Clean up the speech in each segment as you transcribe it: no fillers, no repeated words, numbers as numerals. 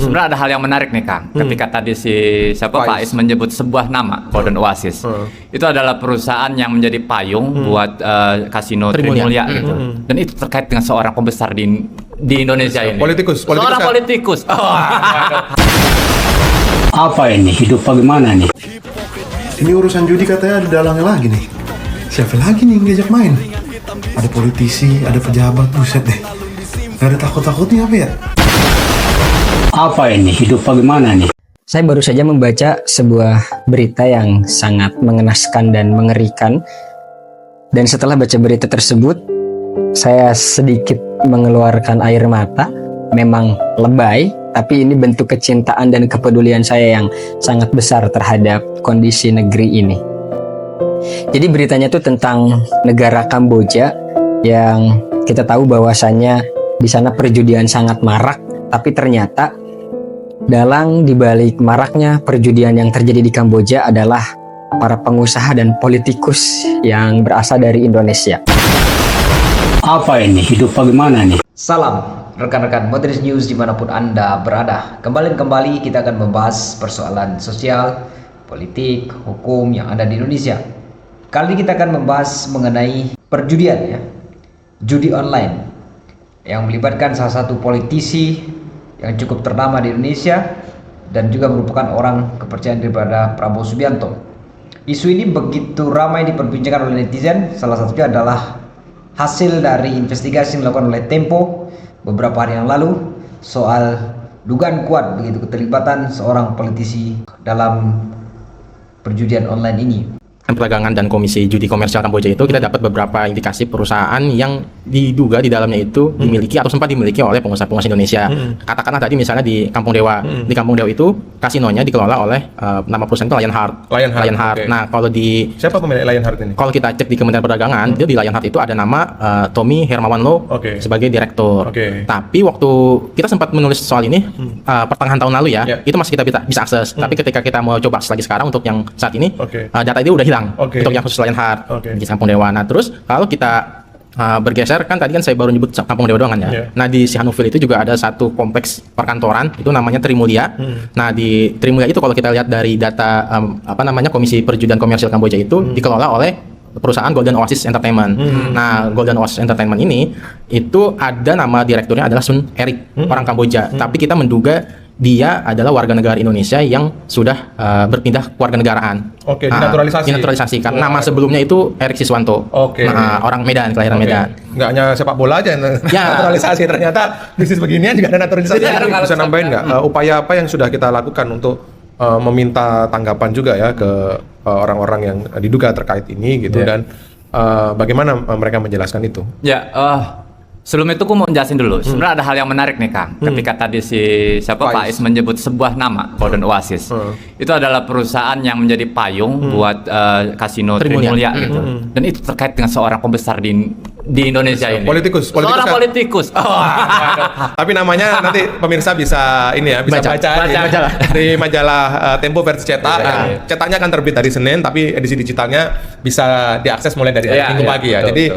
Sebenarnya ada hal yang menarik nih Kang. Ketika tadi si Faiz menyebut sebuah nama, Golden Oasis. Itu adalah perusahaan yang menjadi payung buat kasino Trimulya gitu. Dan itu terkait dengan seorang pembesar di Indonesia ini. Seorang politikus. Apa ini? Hidup bagaimana nih? Ini urusan judi katanya ada dalangnya lagi nih. Siapa lagi nih yang diajak main? Ada politisi, ada pejabat, buset deh. Gak ada takut-takutnya apa ya? Apa ini? Hidup bagaimana nih? Saya baru saja membaca sebuah berita yang sangat mengenaskan dan mengerikan. Dan setelah baca berita tersebut, saya sedikit mengeluarkan air mata. Memang lebay, tapi ini bentuk kecintaan dan kepedulian saya yang sangat besar terhadap kondisi negeri ini. Jadi beritanya itu tentang negara Kamboja yang kita tahu bahwasannya di sana perjudian sangat marak, tapi ternyata dalang dibalik maraknya perjudian yang terjadi di Kamboja adalah para pengusaha dan politikus yang berasal dari Indonesia. Apa ini? Hidup bagaimana nih? Salam rekan-rekan Modris News dimanapun Anda berada. Kembali kita akan membahas persoalan sosial, politik, hukum yang ada di Indonesia. Kali ini kita akan membahas mengenai perjudian ya, judi online yang melibatkan salah satu politisi yang cukup ternama di Indonesia dan juga merupakan orang kepercayaan daripada Prabowo Subianto. Isu ini begitu ramai diperbincangkan oleh netizen. Salah satunya adalah hasil dari investigasi yang dilakukan oleh Tempo beberapa hari yang lalu soal dugaan kuat begitu keterlibatan seorang politisi dalam perjudian online ini. Perdagangan dan Komisi Judi Komersial Kamboja itu kita dapat beberapa indikasi perusahaan yang diduga di dalamnya itu dimiliki atau sempat dimiliki oleh pengusaha-pengusaha Indonesia. Katakanlah tadi misalnya di Kampung Dewa. Di Kampung Dewa itu kasinonya dikelola oleh nama perusahaan itu Lionheart. Okay. Nah, kalau di siapa pemilik Lionheart ini? Kalau kita cek di Kementerian Perdagangan, itu di Lionheart itu ada nama Tommy Hermawan Lo sebagai direktur. Tapi waktu kita sempat menulis soal ini pertengahan tahun lalu ya, itu masih kita bisa akses. Tapi ketika kita mau coba akses lagi sekarang untuk yang saat ini, data itu udah hilang untuk yang khusus Lionheart di Kampung Dewa. Nah, terus kalau kita bergeser kan tadi kan saya baru nyebut Kampung Dewa doang kan ya. Nah, di Sihanoukville itu juga ada satu kompleks perkantoran itu namanya Trimulya. Nah, di Trimulya itu kalau kita lihat dari data Komisi Perjudian Komersial Kamboja itu dikelola oleh perusahaan Golden Oasis Entertainment. Nah, Golden Oasis Entertainment ini itu ada nama direkturnya adalah Sun Erik, orang Kamboja. Tapi kita menduga dia adalah warga negara Indonesia yang sudah berpindah kewarganegaraan. Dinaturalisasi. Karena nama sebelumnya itu Erik Siswanto. Orang Medan, kelahiran Medan. Nggak hanya sepak bola aja naturalisasi, ternyata bisnis beginian juga ada naturalisasi. Bisa nambahin nggak upaya apa yang sudah kita lakukan untuk meminta tanggapan juga ya ke orang-orang yang diduga terkait ini gitu dan bagaimana mereka menjelaskan itu? Sebelum itu aku mau jelasin dulu. Sebenarnya ada hal yang menarik nih Kang. Ketika tadi si Faiz menyebut sebuah nama, Golden Oasis. Itu adalah perusahaan yang menjadi payung buat kasino Trimulya gitu. Dan itu terkait dengan seorang pembesar di Indonesia ini. Seorang politikus. Tapi namanya nanti pemirsa bisa baca di majalah Tempo versi cetak. Cetaknya akan terbit hari Senin, tapi edisi digitalnya bisa diakses mulai dari Minggu pagi ya. Jadi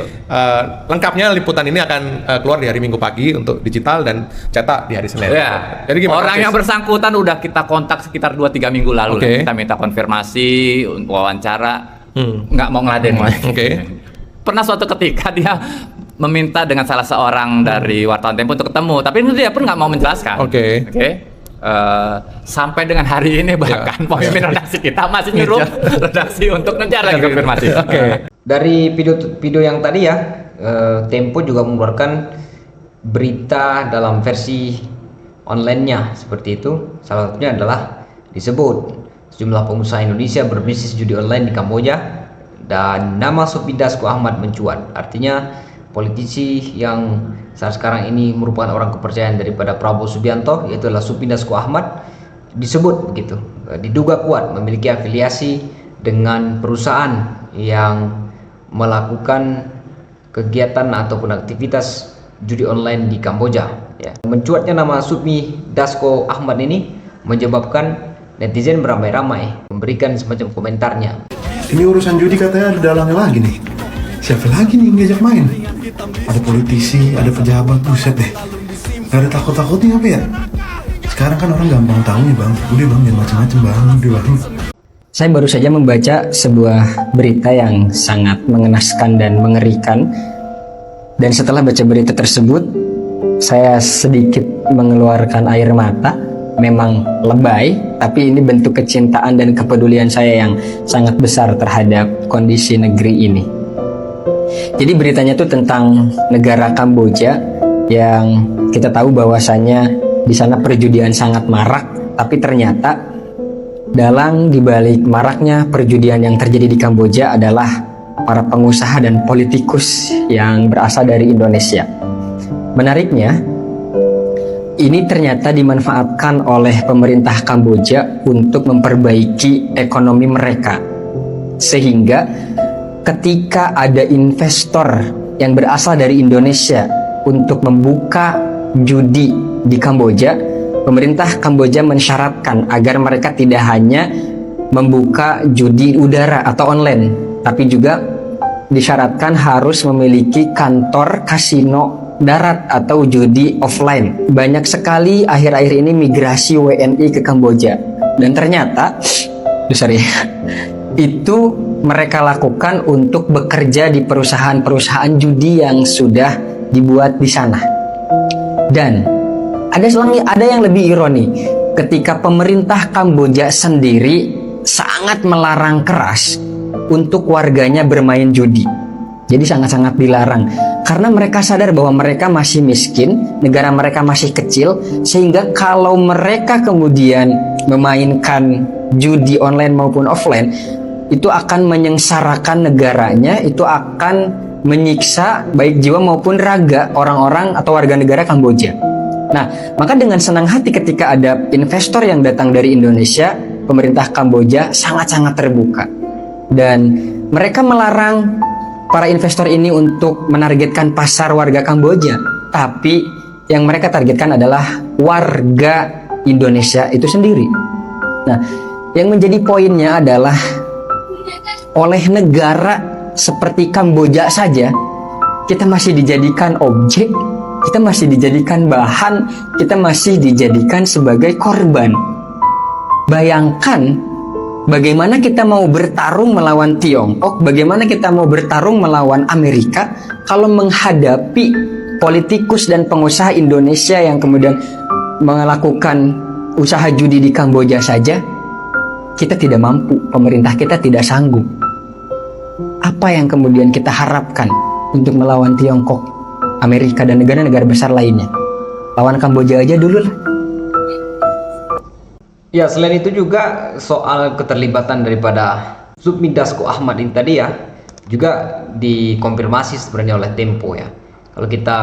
lengkapnya liputan ini akan keluar di hari Minggu pagi untuk digital dan cetak di hari Senin. Jadi orang yang bersangkutan udah kita kontak sekitar 2-3 minggu lalu. Kita minta konfirmasi, wawancara, nggak mau ngeladenin. Pernah suatu ketika dia meminta dengan salah seorang dari wartawan Tempo untuk ketemu, tapi dia pun nggak mau menjelaskan. Sampai dengan hari ini bahkan pemimpin redaksi kita masih nyuruh redaksi untuk ngejar lagi konfirmasi. Dari video yang tadi ya, Tempo juga mengeluarkan berita dalam versi online-nya seperti itu. Salah satunya adalah disebut sejumlah pengusaha Indonesia berbisnis judi online di Kamboja dan nama Supy Dasko Ahmad mencuat. Artinya politisi yang saat sekarang ini merupakan orang kepercayaan daripada Prabowo Subianto, yaitu adalah Supy Dasko Ahmad, disebut begitu, diduga kuat memiliki afiliasi dengan perusahaan yang melakukan kegiatan ataupun aktivitas judi online di Kamboja ya. Mencuatnya nama Supy Dasko Ahmad ini menyebabkan netizen beramai-ramai memberikan semacam komentarnya. Ini urusan judi katanya ada dalangnya lagi nih. Siapa lagi nih yang diajak main? Ada politisi, ada pejabat, buset deh. Gak ada takut-takutnya apa ya? Sekarang kan orang gampang tahu ya bang. Udah bang, jangan macam-macam bang. Udah bang. Saya baru saja membaca sebuah berita yang sangat mengenaskan dan mengerikan. Dan setelah baca berita tersebut, saya sedikit mengeluarkan air mata. Memang lebay, tapi ini bentuk kecintaan dan kepedulian saya yang sangat besar terhadap kondisi negeri ini. Jadi beritanya itu tentang negara Kamboja yang kita tahu bahwasanya di sana perjudian sangat marak, tapi ternyata dalang dibalik maraknya perjudian yang terjadi di Kamboja adalah para pengusaha dan politikus yang berasal dari Indonesia. Menariknya, ini ternyata dimanfaatkan oleh pemerintah Kamboja untuk memperbaiki ekonomi mereka. Sehingga ketika ada investor yang berasal dari Indonesia untuk membuka judi di Kamboja, pemerintah Kamboja mensyaratkan agar mereka tidak hanya membuka judi udara atau online, tapi juga disyaratkan harus memiliki kantor kasino darat atau judi offline. Banyak sekali akhir-akhir ini migrasi WNI ke Kamboja, dan ternyata itu mereka lakukan untuk bekerja di perusahaan-perusahaan judi yang sudah dibuat di sana. Dan ada yang lebih ironi, ketika pemerintah Kamboja sendiri sangat melarang keras untuk warganya bermain judi. Jadi sangat-sangat dilarang, karena mereka sadar bahwa mereka masih miskin, negara mereka masih kecil, sehingga kalau mereka kemudian memainkan judi online maupun offline, itu akan menyengsarakan negaranya, itu akan menyiksa baik jiwa maupun raga orang-orang atau warga negara Kamboja. Nah, maka dengan senang hati ketika ada investor yang datang dari Indonesia, pemerintah Kamboja sangat-sangat terbuka. Dan mereka melarang para investor ini untuk menargetkan pasar warga Kamboja, tapi yang mereka targetkan adalah warga Indonesia itu sendiri. Nah, yang menjadi poinnya adalah oleh negara seperti Kamboja saja kita masih dijadikan objek, kita masih dijadikan bahan, kita masih dijadikan sebagai korban. Bayangkan bagaimana kita mau bertarung melawan Tiongkok, bagaimana kita mau bertarung melawan Amerika kalau menghadapi politikus dan pengusaha Indonesia yang kemudian melakukan usaha judi di Kamboja saja. Kita tidak mampu, pemerintah kita tidak sanggup. Apa yang kemudian kita harapkan untuk melawan Tiongkok, Amerika, dan negara-negara besar lainnya? Lawan Kamboja aja dulu lah. Ya, selain itu juga soal keterlibatan daripada Supmi Dasko Ahmad ini tadi ya, juga dikonfirmasi sebenarnya oleh Tempo ya. Kalau kita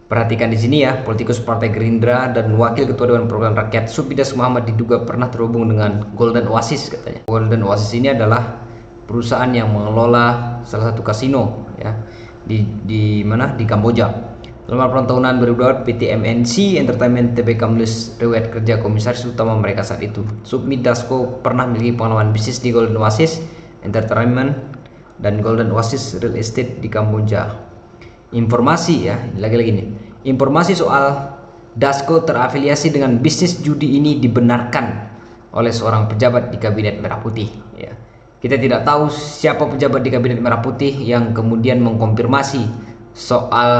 perhatikan di sini ya, politikus Partai Gerindra dan Wakil Ketua Dewan Perwakilan Rakyat Supmi Dasko Ahmad diduga pernah terhubung dengan Golden Oasis katanya. Golden Oasis ini adalah perusahaan yang mengelola salah satu kasino ya di mana? Di Kamboja. Dalam laporan tahunan 2022, PT MNC Entertainment Tbk menulis riwayat kerja komisaris utama mereka saat itu. Supmi Dasko pernah memiliki pengalaman bisnis di Golden Oasis Entertainment dan Golden Oasis Real Estate di Kamboja. Informasi ya, lagi-lagi nih. Informasi soal Dasko terafiliasi dengan bisnis judi ini dibenarkan oleh seorang pejabat di Kabinet Merah Putih ya. Kita tidak tahu siapa pejabat di Kabinet Merah Putih yang kemudian mengkonfirmasi soal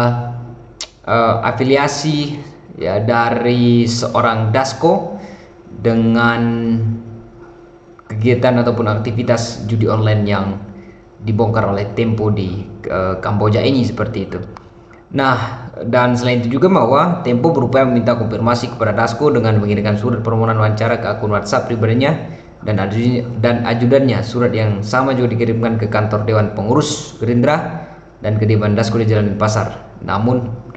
afiliasi ya dari seorang Dasko dengan kegiatan ataupun aktivitas judi online yang dibongkar oleh Tempo di Kamboja ini seperti itu. Nah, dan selain itu juga bahwa Tempo berupaya meminta konfirmasi kepada Dasko dengan mengirimkan surat permohonan wawancara ke akun WhatsApp pribadinya dan ajudannya. Surat yang sama juga dikirimkan ke kantor Dewan Pengurus Gerindra dan kediaman Dasko di Jalan Pasar. Namun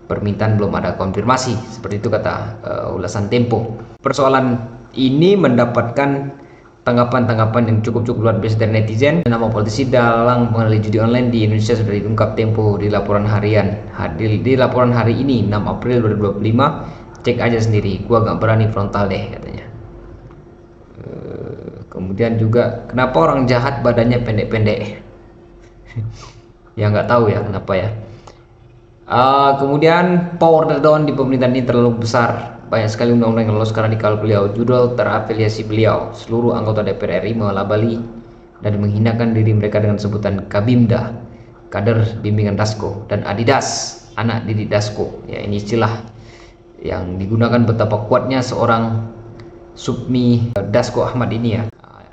permintaan belum ada konfirmasi, seperti itu kata ulasan Tempo. Persoalan ini mendapatkan tanggapan-tanggapan yang cukup luar biasa dari netizen. Nama politisi dalang pengendali judi online di Indonesia sudah diungkap Tempo di laporan harian. Di laporan hari ini 6 April 2025, cek aja sendiri, gua gak berani frontal deh katanya. Kemudian juga kenapa orang jahat badannya pendek-pendek? Ya nggak tahu ya kenapa ya. Kemudian power down di pemerintahan ini terlalu besar banyak sekali undang-undang yang lolos karena dikawal beliau. Judul terafiliasi beliau, seluruh anggota DPR RI melabali dan menghinakan diri mereka dengan sebutan Kabimda, kader bimbingan Dasko, dan Adidas, anak didik Dasko. Ya, ini istilah yang digunakan betapa kuatnya seorang Supmi Dasko Ahmad ini ya.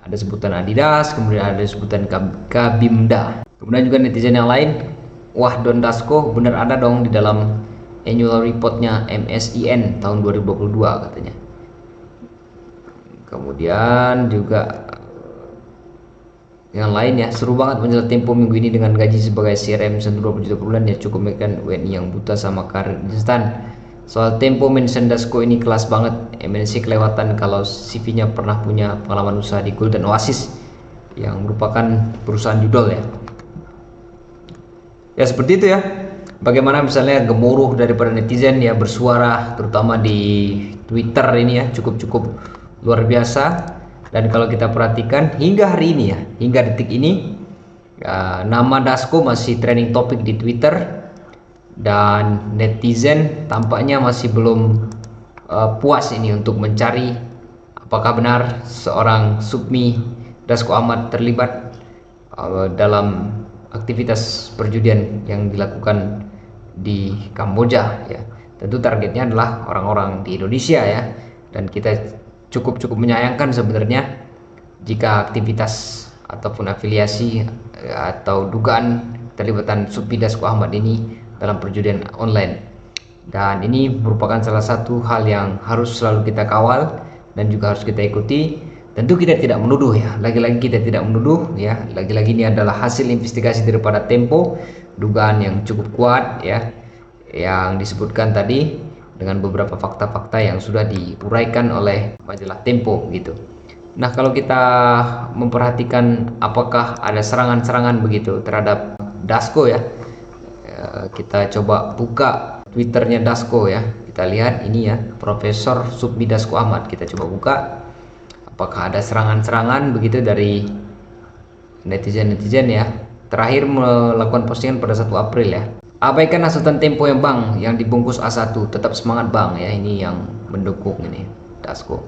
Ada sebutan Adidas, kemudian ada sebutan Kabimda. Kemudian juga netizen yang lain, wah Don Dasko bener ada dong di dalam annual reportnya MSIN tahun 2022 katanya. Kemudian juga yang lain ya, seru banget menjelat Tempo minggu ini dengan gaji sebagai CRM 20 juta per bulan ya, cukup mekan WNI yang buta sama karir instan. Soal Tempo mention Dasko ini kelas banget, MNC kelewatan kalau CV-nya pernah punya pengalaman usaha di Gold dan Oasis yang merupakan perusahaan judol ya. Ya seperti itu ya. Bagaimana misalnya gemuruh daripada netizen ya bersuara, terutama di Twitter ini ya, cukup luar biasa. Dan kalau kita perhatikan hingga hari ini ya, hingga detik ini nama Dasko masih trending topik di Twitter, dan netizen tampaknya masih belum puas ini untuk mencari apakah benar seorang Supmi Dasko Ahmad terlibat dalam aktivitas perjudian yang dilakukan di Kamboja ya. Tentu targetnya adalah orang-orang di Indonesia ya, dan kita cukup menyayangkan sebenarnya jika aktivitas ataupun afiliasi atau dugaan terlibatan Supmi Dasko Ahmad ini dalam perjudian online. Dan ini merupakan salah satu hal yang harus selalu kita kawal dan juga harus kita ikuti. Tentu kita tidak menuduh ya, lagi-lagi kita tidak menuduh ya, lagi-lagi ini adalah hasil investigasi daripada Tempo, dugaan yang cukup kuat ya, yang disebutkan tadi dengan beberapa fakta-fakta yang sudah diuraikan oleh majalah Tempo gitu. Nah, kalau kita memperhatikan apakah ada serangan-serangan begitu terhadap Dasko ya, kita coba buka Twitternya Dasko ya, kita lihat ini ya, Profesor Supmi Dasko Ahmad. Kita coba buka apakah ada serangan-serangan begitu dari netizen ya. Terakhir melakukan postingan pada 1 April ya. Abaikan hasutan Tempo yang bang, yang dibungkus A1, tetap semangat bang ya. Ini yang mendukung ini Dasko.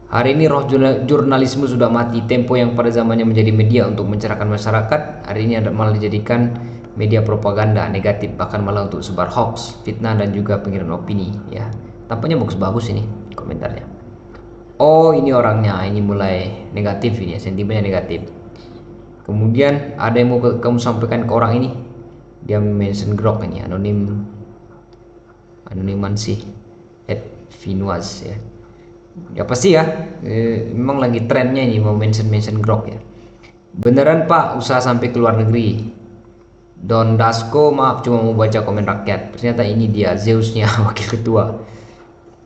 Hari ini roh jurnalisme sudah mati. Tempo yang pada zamannya menjadi media untuk mencerahkan masyarakat, hari ini malah dijadikan media propaganda negatif, bahkan malah untuk sebar hoax, fitnah, dan juga pengiriman opini ya. Tampaknya bagus-bagus ini komentarnya. Oh ini orangnya, ini mulai negatif ini ya, sentimennya negatif. Kemudian ada yang mau kamu sampaikan ke orang ini, dia mention Grok ini, anoniman sih @vinuas ya. Ya pasti ya, memang lagi trennya ini mau mention Grok ya. Beneran Pak usaha sampai ke luar negeri. Don Dasko maaf cuma mau baca komen rakyat, ternyata ini dia Zeusnya wakil ketua.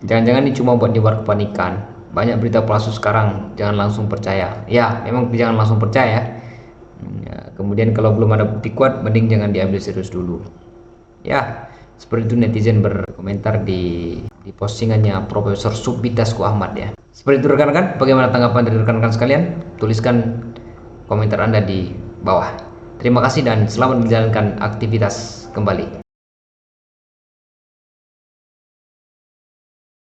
Jangan-jangan ini cuma buat nyebar kepanikan. Banyak berita palsu sekarang, jangan langsung percaya. Ya memang jangan langsung percaya ya, kemudian kalau belum ada bukti kuat, mending jangan diambil serius dulu ya. Seperti itu netizen berkomentar di postingannya Profesor Supmi Dasko Ahmad ya. Seperti itu rekan-rekan, bagaimana tanggapan dari rekan-rekan sekalian? Tuliskan komentar Anda di bawah. Terima kasih dan selamat menjalankan aktivitas kembali.